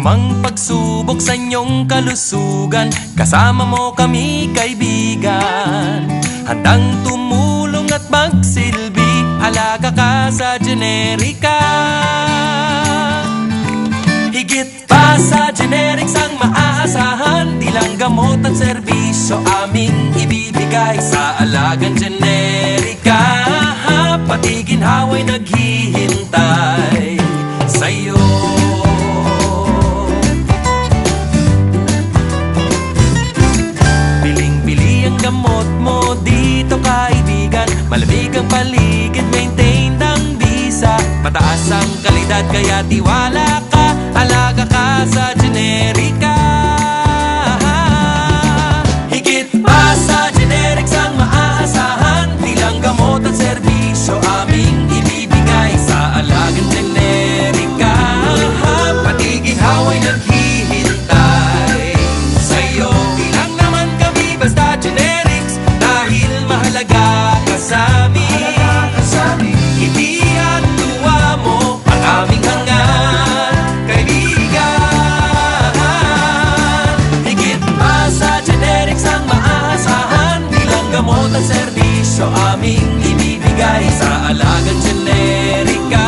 Anumang pagsubok sa inyong kalusugan, kasama mo kami kaibigan. Handang tumulong at magsilbi, alaga ka sa generika. Higit pa sa generics ang maaasahan, di lang gamot at serbisyo aming ibibigay sa alagang generika. Pati ginhawa'y naghihintay sa'yo. Biling-bili ang gamot mo dito kaibigan, malamig ang paligid, maintain ng bisa. Mataas ang kalidad kaya tiwala ka, alaga ka sa generika. Higit pa sa generics ang maaasahan, di lang gamot at serbisyo aming ibibigay sa alagang generika. Pati ginhawa'y naghihintay sa'yo. Di lang naman kami basta generics, dahil mahalaga ka sa amin. Hindi at tuwa mo ang aming hangat, kaibigan. Higit pa sa generics ang maaasahan, di lang gamot at serbisyo aming ibibigay sa alagang generika.